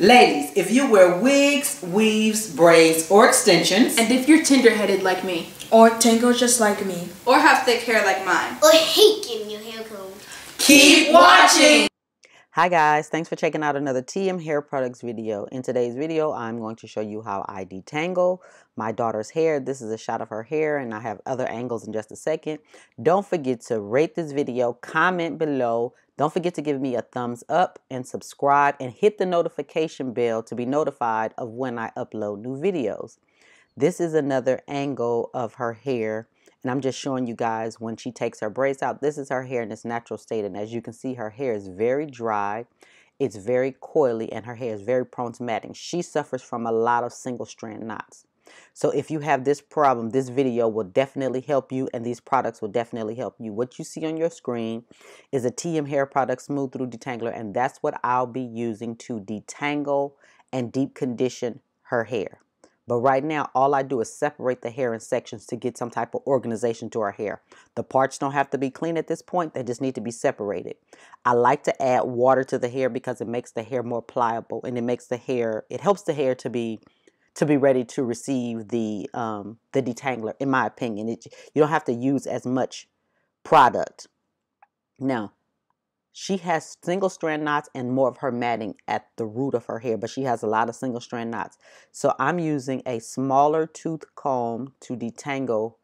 Ladies, if you wear wigs, weaves, braids, or extensions, and if you're tender-headed like me, or tangled just like me, or have thick hair like mine, or hate getting your hair combed, keep watching! Hi guys, thanks for checking out another TM Hair Products video. In today's video, I'm going to show you how I detangle my daughter's hair. This is a shot of her hair and I have other angles in just a second. Don't forget to rate this video, comment below. Don't forget to give me a thumbs up and subscribe and hit the notification bell to be notified of when I upload new videos. This is another angle of her hair. And I'm just showing you guys when she takes her braids out. This is her hair in its natural state. And as you can see, her hair is very dry. It's very coily and her hair is very prone to matting. She suffers from a lot of single strand knots. So if you have this problem, this video will definitely help you and these products will definitely help you. What you see on your screen is a TM Hair Product Smooth Through Detangler. And that's what I'll be using to detangle and deep condition her hair. But right now, all I do is separate the hair in sections to get some type of organization to our hair. The parts don't have to be clean at this point. They just need to be separated. I like to add water to the hair because it makes the hair more pliable and it makes the hair, it helps the hair to be ready to receive the detangler, in my opinion. You don't have to use as much product. Now, she has single strand knots and more of her matting at the root of her hair, but she has a lot of single strand knots. So I'm using a smaller tooth comb to detangle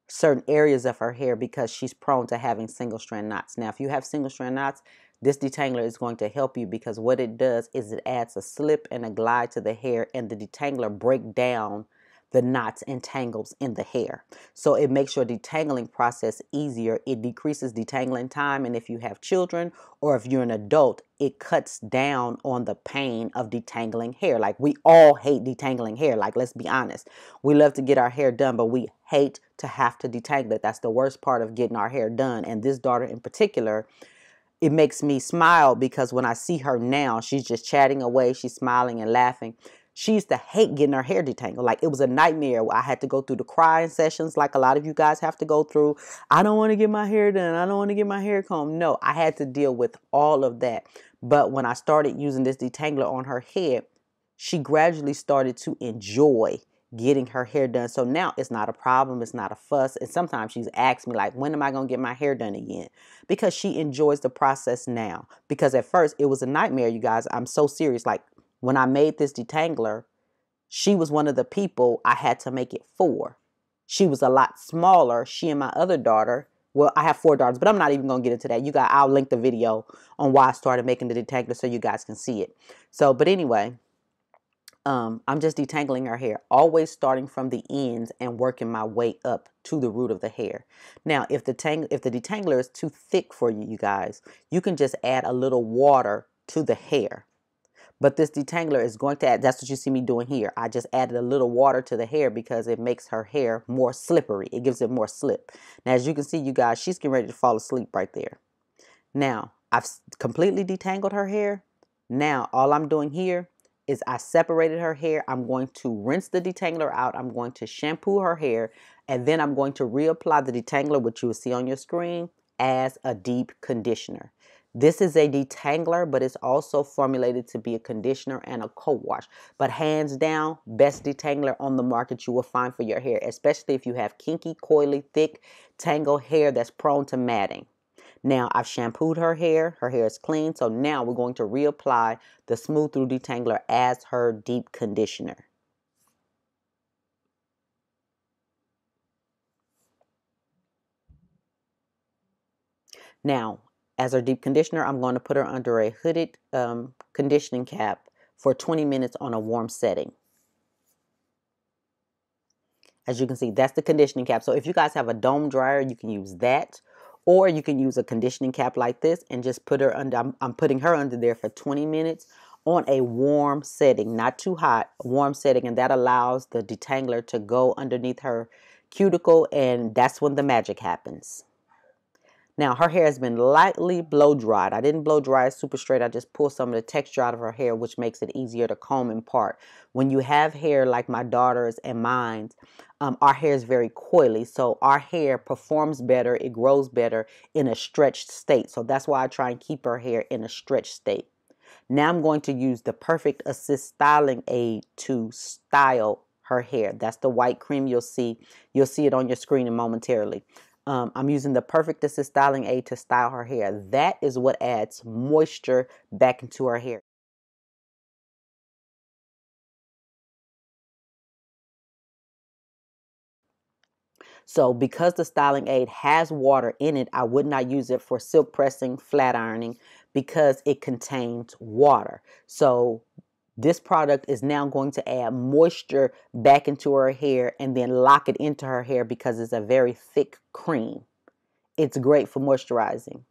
certain areas of her hair because she's prone to having single strand knots. Now, if you have single strand knots, this detangler is going to help you because what it does is it adds a slip and a glide to the hair and the detangler break down the knots and tangles in the hair. So it makes your detangling process easier. It decreases detangling time. And if you have children or if you're an adult, it cuts down on the pain of detangling hair. Like we all hate detangling hair. Like, let's be honest. We love to get our hair done, but we hate to have to detangle it. That's the worst part of getting our hair done. And this daughter in particular, it makes me smile because when I see her now, she's just chatting away. She's smiling and laughing. She used to hate getting her hair detangled. Like, it was a nightmare. I had to go through the crying sessions like a lot of you guys have to go through. I don't want to get my hair done. I don't want to get my hair combed. No, I had to deal with all of that. But when I started using this detangler on her head, she gradually started to enjoy getting her hair done. So now it's not a problem. It's not a fuss. And sometimes she's asked me, like, when am I going to get my hair done again? Because she enjoys the process now. Because at first it was a nightmare, you guys. I'm so serious. Like, when I made this detangler, she was one of the people I had to make it for. She was a lot smaller. She and my other daughter, well, I have 4 daughters, but I'm not even going to get into that. You guys, I'll link the video on why I started making the detangler so you guys can see it. So, but anyway, I'm just detangling her hair, always starting from the ends and working my way up to the root of the hair. Now, if the detangler is too thick for you, you guys, you can just add a little water to the hair. But this detangler is going to add, that's what you see me doing here. I just added a little water to the hair because it makes her hair more slippery. It gives it more slip. Now, as you can see, you guys, she's getting ready to fall asleep right there. Now, I've completely detangled her hair. Now, all I'm doing here is I separated her hair. I'm going to rinse the detangler out. I'm going to shampoo her hair. And then I'm going to reapply the detangler, which you will see on your screen, as a deep conditioner. This is a detangler, but it's also formulated to be a conditioner and a co-wash. But hands down, best detangler on the market you will find for your hair, especially if you have kinky, coily, thick, tangled hair that's prone to matting. Now, I've shampooed her hair. Her hair is clean. So now we're going to reapply the Smooth Through Detangler as her deep conditioner. Now, as her deep conditioner, I'm going to put her under a hooded conditioning cap for 20 minutes on a warm setting. As you can see, that's the conditioning cap. So if you guys have a dome dryer, you can use that. Or you can use a conditioning cap like this and just put her under, I'm putting her under there for 20 minutes on a warm setting, not too hot, warm setting. And that allows the detangler to go underneath her cuticle and that's when the magic happens. Now, her hair has been lightly blow dried. I didn't blow dry it super straight. I just pulled some of the texture out of her hair, which makes it easier to comb and part. When you have hair like my daughter's and mine's, our hair is very coily. So our hair performs better. It grows better in a stretched state. So that's why I try and keep her hair in a stretched state. Now I'm going to use the Perfect Assist Styling Aid to style her hair. That's the white cream you'll see. You'll see it on your screen momentarily. I'm using the Perfect Assist Styling Aid to style her hair. That is what adds moisture back into her hair. So because the styling aid has water in it, I would not use it for silk pressing, flat ironing, because it contains water. So this product is now going to add moisture back into her hair and then lock it into her hair because it's a very thick cream. It's great for moisturizing.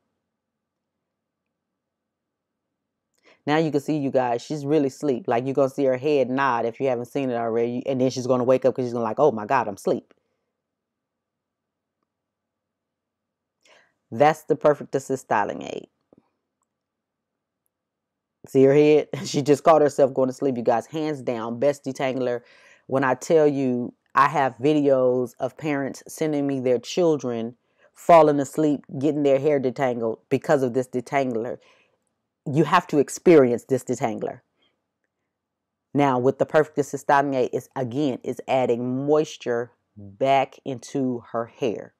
Now you can see, you guys, she's really asleep. Like, you're going to see her head nod if you haven't seen it already. And then she's going to wake up because she's going to like, oh my God, I'm asleep. That's the Perfect Assist Styling Aid. See her head? She just caught herself going to sleep, you guys. Hands down, best detangler. When I tell you, I have videos of parents sending me their children falling asleep, getting their hair detangled because of this detangler. You have to experience this detangler. Now, with the Perfect Assist Styling Aid, is adding moisture back into her hair.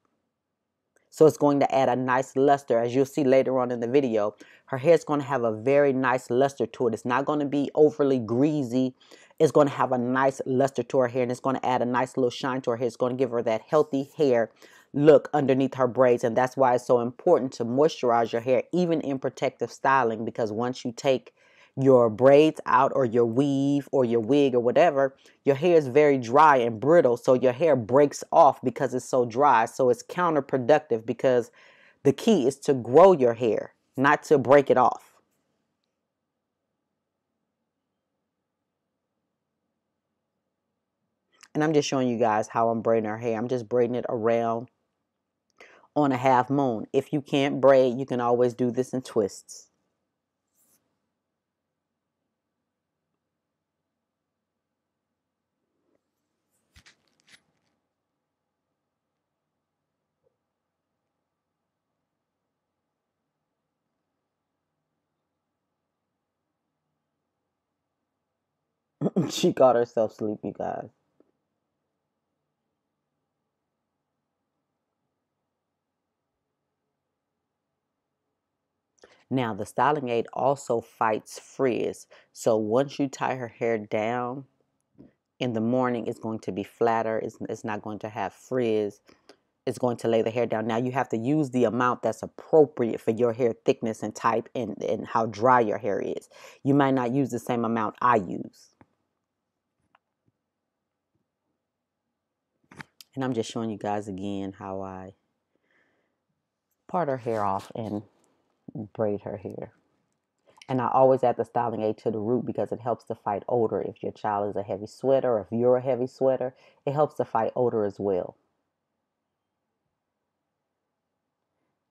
So it's going to add a nice luster. As you'll see later on in the video, her hair is going to have a very nice luster to it. It's not going to be overly greasy. It's going to have a nice luster to her hair, and it's going to add a nice little shine to her hair. It's going to give her that healthy hair look underneath her braids, and that's why it's so important to moisturize your hair, even in protective styling, because once you take your braids out or your weave or your wig or whatever, your hair is very dry and brittle. So your hair breaks off because it's so dry. So it's counterproductive, because the key is to grow your hair, not to break it off. And I'm just showing you guys how I'm braiding her hair. I'm just braiding it around on a half moon. If you can't braid, you can always do this in twists. She got herself asleep, you guys. Now, the styling aid also fights frizz. So once you tie her hair down in the morning, it's going to be flatter. It's not going to have frizz. It's going to lay the hair down. Now, you have to use the amount that's appropriate for your hair thickness and type, and how dry your hair is. You might not use the same amount I use. And I'm just showing you guys again how I part her hair off and braid her hair. And I always add the styling aid to the root because it helps to fight odor. If your child is a heavy sweater, or if you're a heavy sweater, it helps to fight odor as well.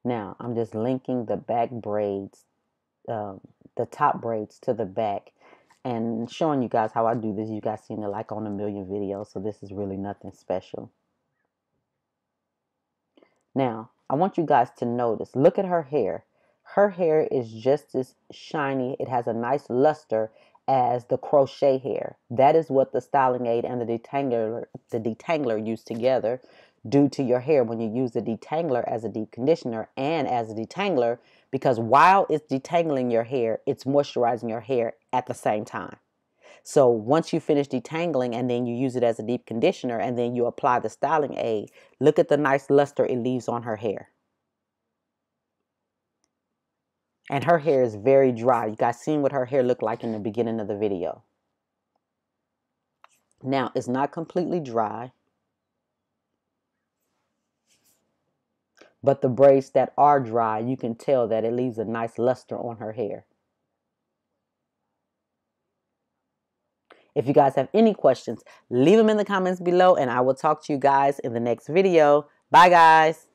Now, I'm just linking the back braids, the top braids to the back, and showing you guys how I do this. You guys seen it like on a million videos, so this is really nothing special. Now, I want you guys to notice, look at her hair. Her hair is just as shiny. It has a nice luster as the crochet hair. That is what the styling aid and the detangler use together do to your hair when you use the detangler as a deep conditioner and as a detangler, because while it's detangling your hair, it's moisturizing your hair at the same time. So once you finish detangling and then you use it as a deep conditioner and then you apply the styling aid, look at the nice luster it leaves on her hair. And her hair is very dry. You guys seen what her hair looked like in the beginning of the video. Now, it's not completely dry, but the braids that are dry, you can tell that it leaves a nice luster on her hair. If you guys have any questions, leave them in the comments below, and I will talk to you guys in the next video. Bye, guys.